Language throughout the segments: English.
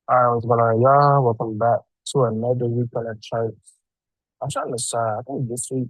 All right, what's going on, y'all? Welcome back to another week on the chart. I'm trying to decide. I think this week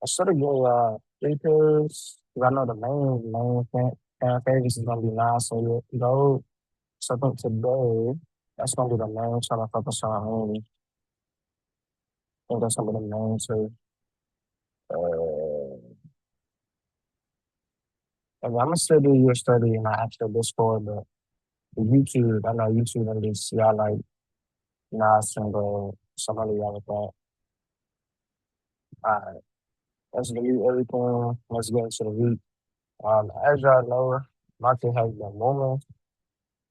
I should have given three pairs because I know the main fan favorites is gonna be nice and gold. So I think today that's gonna be the main trying to focus on only. I think that's gonna be the main two. And I'm gonna still do your study in my actual Discord, but the YouTube, I know YouTube and this y'all like nice and gold. Somebody y'all with that. All right, let's do everything. Let's get into the week. As y'all know, market has been moving.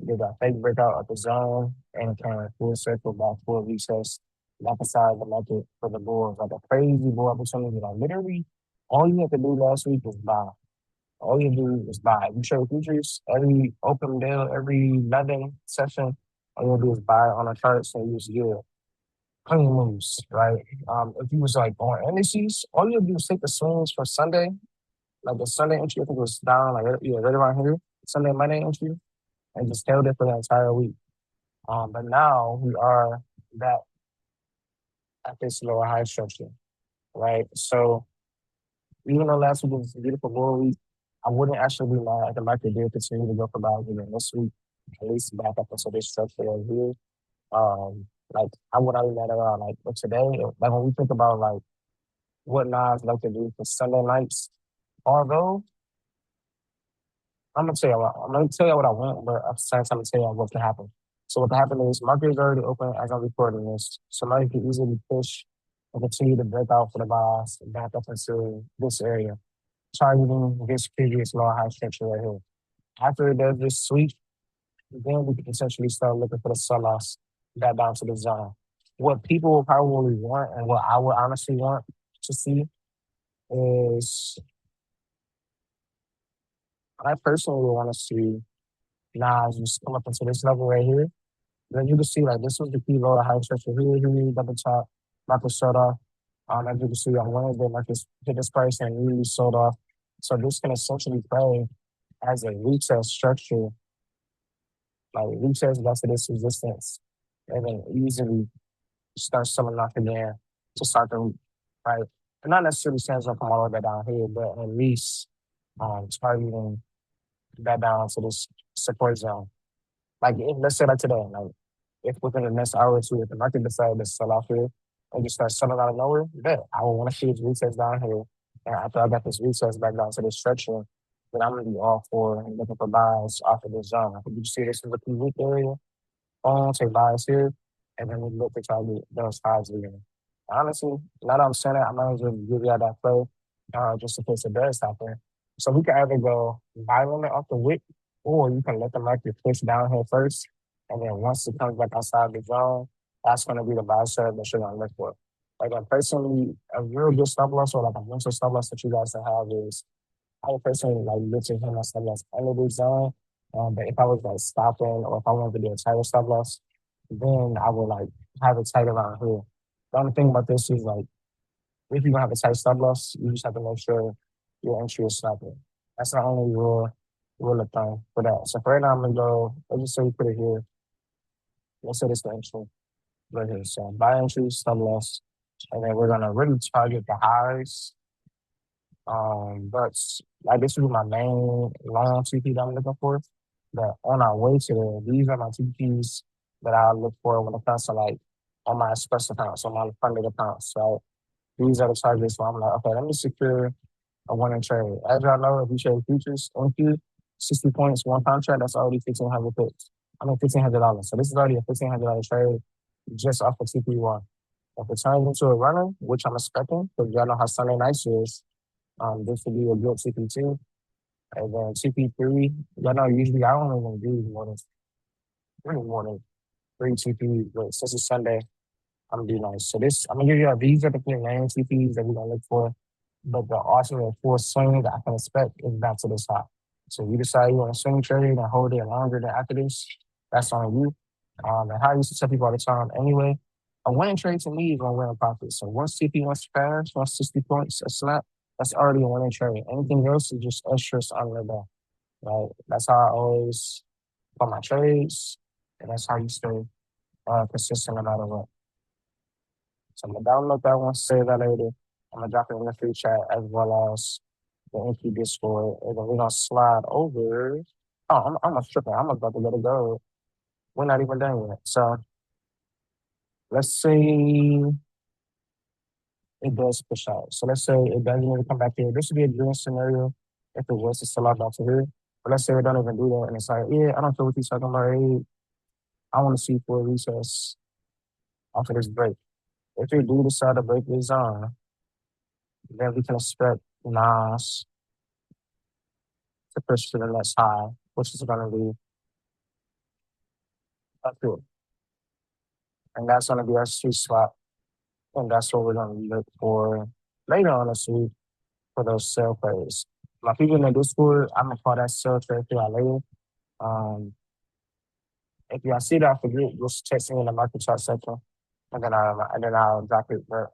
Did a fake breakout of the zone and came full circle by full recess. Like aside the market for the Bulls, like a crazy bull opportunity. Like literally, all you had to do last week was buy. All you do is buy. You trade futures every open day, every London session. All you do is buy on a chart, so you just get clean moves, right? If you was like on indices, all you do is take the swings for Sunday, like the Sunday entry, I think it was down like right around here. Sunday, Monday entry, and just held it for the entire week. But now we are back at this lower high structure, right? So even though last week was a beautiful bull week, I wouldn't actually be mad if the market did continue to go for buying again this week, at least back up into this structure right here. Like I wouldn't be mad at all. Like but today, like when we think about like what Nas like to do for Sunday nights, although I'm gonna tell you what I want, but at the same time, I'm tell you what can happen. So what can happen is market is already open as I'm recording this. So now you can easily push and continue to break out for the buys back up into this area, targeting this previous low high structure right here. After it does this sweep, then we can potentially start looking for the sell-offs back down to the zone. What people will probably want and what I would honestly want to see is I personally would want to see Nas just come up into this level right here. Then you can see like this was the key low to high structure here, here, double top, market shut off. As you can see on Wednesday, market hit this price and really sold off. So this can essentially play as a retest structure, like retest back to this resistance, and then easily start selling off again to start the week, right? And not necessarily stands up from all the way down here, but at least targeting that down to this support zone. Like if, let's say like today, like if within the next hour or two, if the market decided to sell off here and just start selling out of nowhere, bet I will want to see its retest down here. And after I got this retest back down to this stretcher, then I'm gonna be all for and looking for buys off of this zone. I think you see this is a pretty weak area. Take buys here, and then we look to try to get those highs again. Honestly, now that I'm saying it, I might as well give you that play, just in case it does happen. So we can either go buy limit off the wick, or you can let the market push down here first, and then once it comes back outside the zone, that's going to be the buy side that you're going to look for. Like personally, a real good stop loss or like a mental stop loss that you guys can have is I would personally like look to him as stop loss under the zone. But if I was like stopping or if I wanted to do a tighter stop loss, then I would like have it tight around here. The only thing about this is like if you're gonna have a tight stop loss, you just have to make sure your entry is stopping. That's the only rule of thumb for that. So for right now I'm gonna go, let's just say we put it here. Let's say this the entry right here. So buy entry, stop loss. And then we're gonna really target the highs. But like this is my main long TP that I'm looking for. But on our way to there, these are my TPs that I look for when it comes to like on my express accounts, on my funded accounts. So these are the targets where I'm like, okay, let me secure a winning trade. As y'all know, if you trade futures on Q, 60 points, one contract, that's already 1,500 picks. I mean, $1,500. So this is already a $1,500 trade just off of TP1. If it turns into a runner, which I'm expecting, because y'all know how Sunday nights is, this would be a good CP2. And then CP3, y'all know usually I don't even do more than three CPs, but since it's Sunday, I'm gonna be nice. So this, I'm gonna give you these are the three main CPs that we're gonna look for. But the alternate full swing that I can expect is back to this high. So you decide you want to swing trade and hold it longer than after this, that's on you. And how I used to tell people all the time anyway, a winning trade to me is gonna win a profit. So once CP wants to pass, once 60 points a snap, that's already a winning trade. Anything else is just extras on the ball, right? That's how I always call my trades. And that's how you stay consistent no matter what. So I'm gonna download that one, save that later. I'm gonna drop it in the free chat as well as the NQ Discord. And then we're gonna slide over. Oh, I'm a stripper. I'm about to let it go. We're not even done yet. So let's say it does push out. So let's say it doesn't even come back here. This would be a dream scenario if it was to sell out to here. But let's say it don't even do that and it's like, yeah, I don't care what you're talking about. Hey, I want to see for a recess after this break. If they do decide to break this zone, then we can expect Nas to push to the next high, which is going to be up here. And that's going to be our sweet spot. And that's what we're going to look for later on this week for those sell plays. My people in the Discord, I'm going to call that sell trade throughout later. If y'all see that, forget just text me in the market chart section, and then I'll drop it. But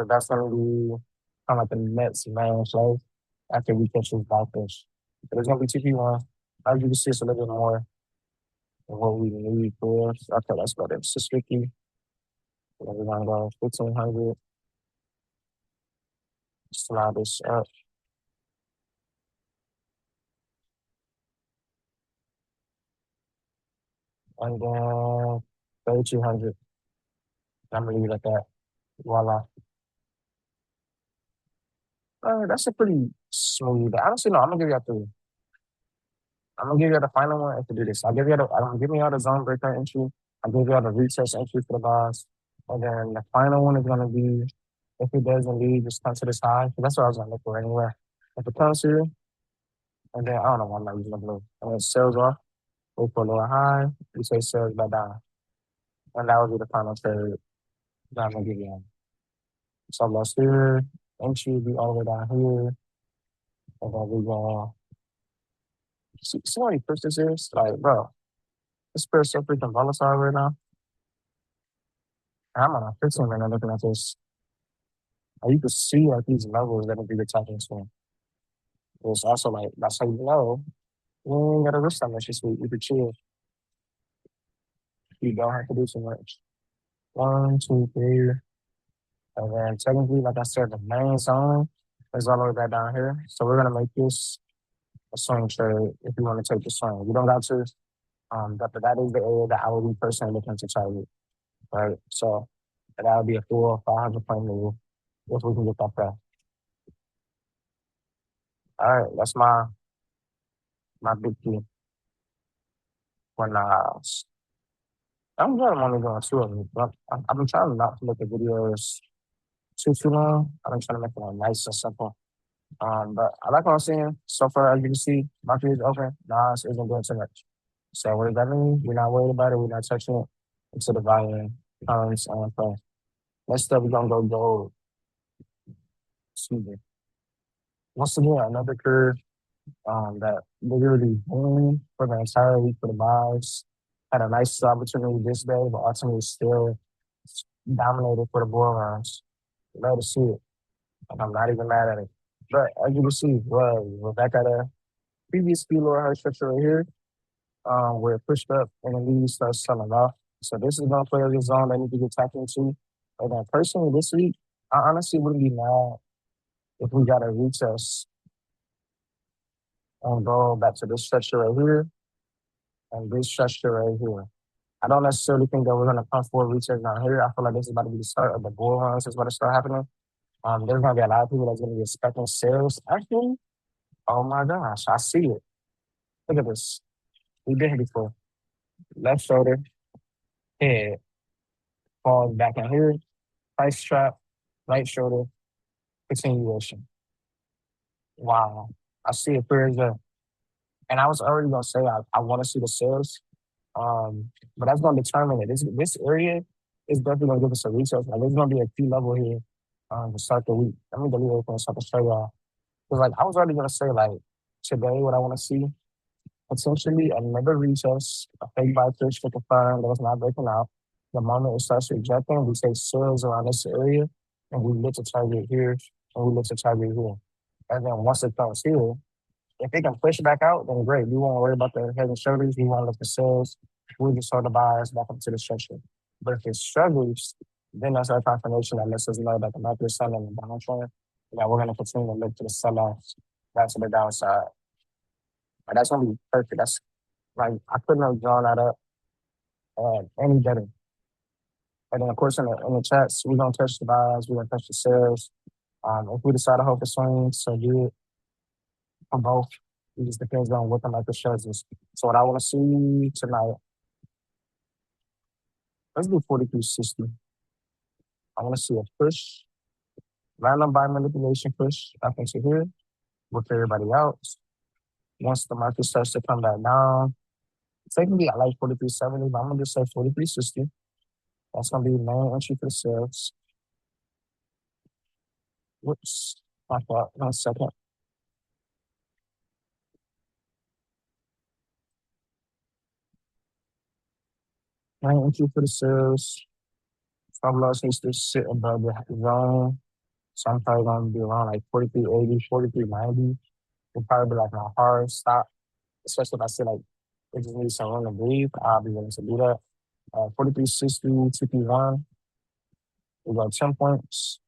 that's gonna be kind of like the next main play after we catch this blackfish. But it's gonna be 2P1. As you can see, it's a little bit more than what we need for. Okay, let's go to 650. And then we're gonna go 1500. Slide this up. And then 3200. I'm gonna leave it at that. Voila. That's a pretty smooth. Honestly, no, I'm gonna give you a 3. I'm gonna give you the final one if you do this. I'll give you I'm giving you all the zone breaker entry. I'll give you all the retest entry for the boss. And then the final one is gonna be if it does indeed just come to this high. So that's what I was gonna look for anyway. If it comes here, and then I don't know why I'm not using the blue. And then it sells off, wait for a little high, we say sells back down. And that would be the final trade that I'm gonna give you. So let's here, entry will be all the way down here. And then we go see how many push this is? Like, bro, this pair is so freaking volatile right now. I'm on a 15 right now looking at this. And you can see like these levels that will be attacking to. It's also like that's how you know you ain't gotta risk that much this week. You can chill. You don't have to do so much. 1, 2, 3. And then technically, like I said, the main zone is all the way back down here. So we're gonna make this a swing trade if you want to take the swing. You don't got to. That is the area that I would be personally looking to target. Right. So that would be a full 500 point move if we can get that back. All right, that's my big key for Nas. I'm glad I'm only doing 2 of them, but I've been trying not to make the videos too long. I've been trying to make them nice and simple. But I like what I'm seeing so far. As you can see, market is open. Nas isn't doing too much. So what does that mean? We're not worried about it. We're not touching it until the volume comes on play. Next up, we're gonna go gold. Excuse me. Once again, another curve that literally boom for the entire week for the buys. Had a nice opportunity this day, but ultimately still dominated for the bull runs. Glad to see it. And I'm not even mad at it. But as you can see, we're back at a previous speed lower high structure right here. Where it pushed up and then we start selling off. So this is gonna play as a zone that need to get tapped into. And then personally this week, I honestly wouldn't be mad if we got a retest and go back to this structure right here and this structure right here. I don't necessarily think that we're gonna come for a retest down here. I feel like this is about to be the start of the bull runs. Is about to start happening. There's gonna be a lot of people that's gonna be expecting sales. Actually, oh my gosh, I see it. Look at this. We did it before. Left shoulder, head, falls back in here, price trap, right shoulder, continuation. Wow. I see it clear as day. And I was already gonna say I want to see the sales. But that's gonna determine it. This area is definitely gonna give us a research. Like there's gonna be a key level here to start the week. Let me delete everything so I can show y'all. Because like I was already gonna say like today what I want to see, potentially another retest, a fake buy fish to confirm that it's not breaking out. The moment it starts rejecting, we say sales around this area and we look to target here and we look to target here. And then once it comes here, If they can push back out, then great. We won't worry about the head and shoulders. We won't look for sales. We'll just sort the buyers back up to the structure. But if it struggles, then that's our confirmation that lets us know that the market is selling the downtrend. And that we're going to continue to look to the sell-offs back to the downside. And that's going to be perfect. That's like, I couldn't have drawn that up any better. And then, of course, in the chats, we're going to touch the buys, we're going to touch the sales. If we decide to hold the swings, so do it for both. It just depends on what the market shows us. So what I want to see tonight, let's do 43.60. I want to see a push, random buy manipulation push up into here with everybody out. Once the market starts to come back down, technically I like 43.70, but I'm going to just say 43.60. That's going to be the main entry for the sales. Whoops, my fault. 1 second. Main entry for the sales. Stop loss needs to sit above the zone. So I'm probably going to be around like 43.80, 43.90. It'll probably be like my hard stop, especially if I see like it just needs some room to breathe. I'll be willing to do that. 43.60, TP1. We got 10 points.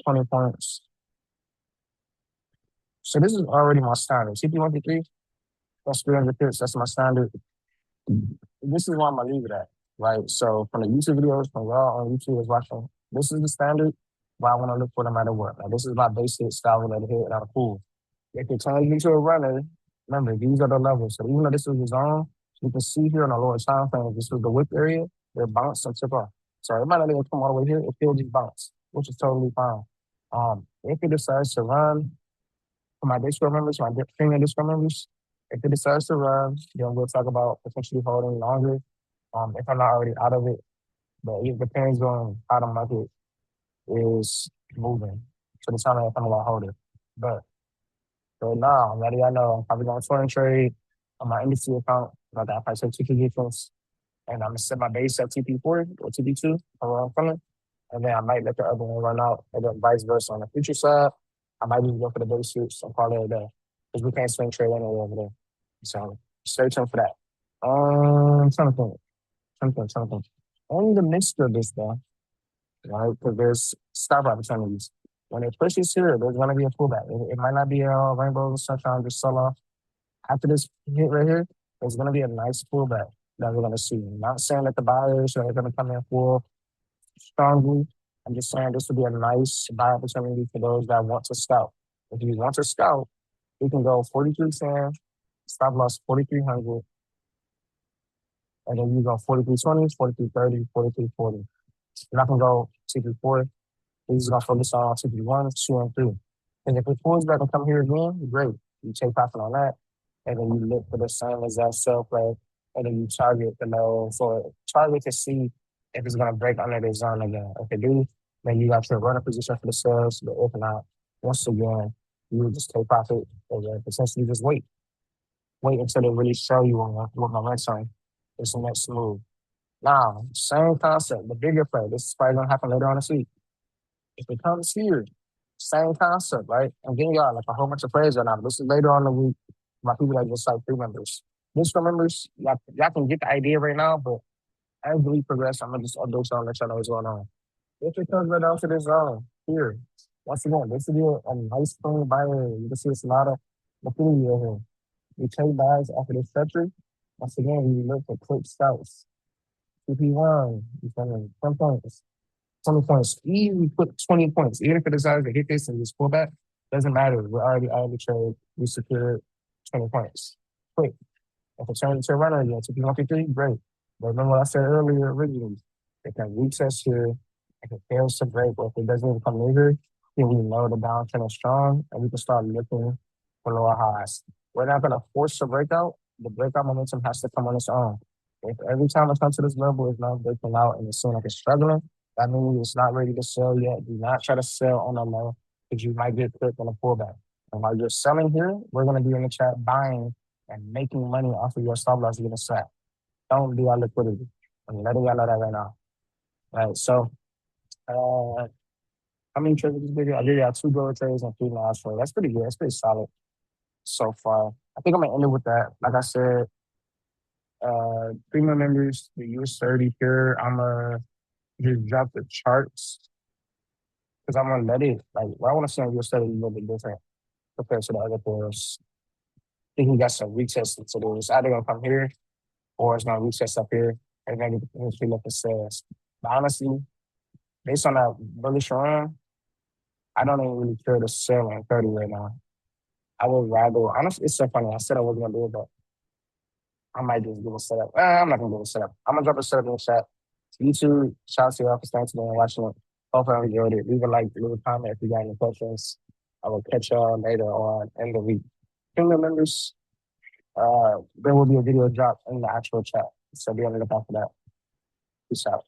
20 points. So this is already my standard. TP1 to 3, that's 300 pips. That's my standard. This is why I'm going to leave it at, right? So from the YouTube videos, from y'all on YouTube is watching, this is the standard why I want to look for no matter what. Like, this is my basic style of hit out of pool. If it turns into a runner, remember, these are the levels. So even though this is the zone, you can see here on the lower time frame, this is the wick area, they're bounced and took off. So it might not even come all the way here, it still just bounce, which is totally fine. If it decides to run, for my Discord members, my premium Discord members, if it decides to run, then we'll talk about potentially holding longer. If I'm not already out of it, but it depends on how the market is moving. So the time I'm going to hold it. But so now, I'm letting y'all know I'm probably going to foreign trade on my industry account. I got price of 2 difference. And I'm going to set my base at TP4 or TP2 around coming. And then I might let the other one run out. And then vice versa on the future side. I might just go for the base suits and call it a day. Because we can't swing trade anyway over there. So stay tuned for that. Something. On the midst of this though, right? Because there's stop opportunities. When it pushes here, there's going to be a pullback. It might not be a rainbow sunshine, just sell off. After this hit right here, there's going to be a nice pullback that we're going to see. I'm not saying that the buyers are going to come in full strongly. I'm just saying this will be a nice buy opportunity for those that want to scout. If you want to scout, you can go 43.10, stop loss 4,300, and then you go 43.20, 43.30, 43.40. You're not going to go TP4. We're just going to focus on TP1, 2, and 3. And if it pulls back and come here again, great. You take profit on that, and then you look for the same exact sell play, and then you target the low. So target to see if it's going to break under the zone again. If it do, then you got your runner position for the sales. But if not, once again, you would just take profit and then potentially just wait. Wait until they really show you what momentum is the next move. Now, same concept, the bigger play. This is probably going to happen later on this week. If it comes here, same concept, right? I'm giving y'all like a whole bunch of plays right now. This is later on the week. My people that just like 3 members. Discord members, y'all can get the idea right now, but as we progress, I'm going to just update y'all and let y'all know what's going on. If it comes right down to this zone, here, once again, this will be a nice clean buyer. You can see it's a lot of liquidity here. We take buys after this structure. Once again, we look for quick scouts. TP1, you can 10 points. 20 points. Even we put 20 points. Even if it decides to hit this and just pull back, doesn't matter. We're already out of the trade. We secured 20 points. Quick. If it turns into a runner again, if you want to 3, great. But remember what I said earlier originally. It can retest here. If it fails to break, or if it doesn't even come over, then we know the downtrend is strong and we can start looking for lower highs. We're not going to force a breakout. The breakout momentum has to come on its own. If every time it comes to this level, it's not breaking out and it seems like it's struggling, that means it's not ready to sell yet. Do not try to sell on the low because you might get clipped on a pullback. And while you're selling here, we're going to be in the chat buying and making money off of your stop loss getting set. Don't do our liquidity. I'm letting y'all know that right now. All right, so How many trades did you do? I did got 2 gold trades and 3 trades. That's pretty good. That's pretty solid so far. I think I'm gonna end it with that. Like I said, premium members, the US30 here. I'm gonna just drop the charts because I'm gonna let it like what I want to see on US30 is a little bit different compared to the other players. I think he got some retesting to do. It's either gonna come here or it's gonna retest up here and then it's feel like it says. But honestly, based on that bullish run, I don't even really care to sell on 30 right now. I would rather honestly it's so funny. I said I wasn't gonna do it, but I might just do a setup. I'm not gonna do a setup. I'm gonna drop a setup in the chat. YouTube, shout out to y'all for staying today and watching it. Hope I enjoyed it. Leave a like, leave a comment if you got any questions. I will catch y'all later on in the week. Premium members, there will be a video drop in the actual chat. So be on the lookout for that. Peace out.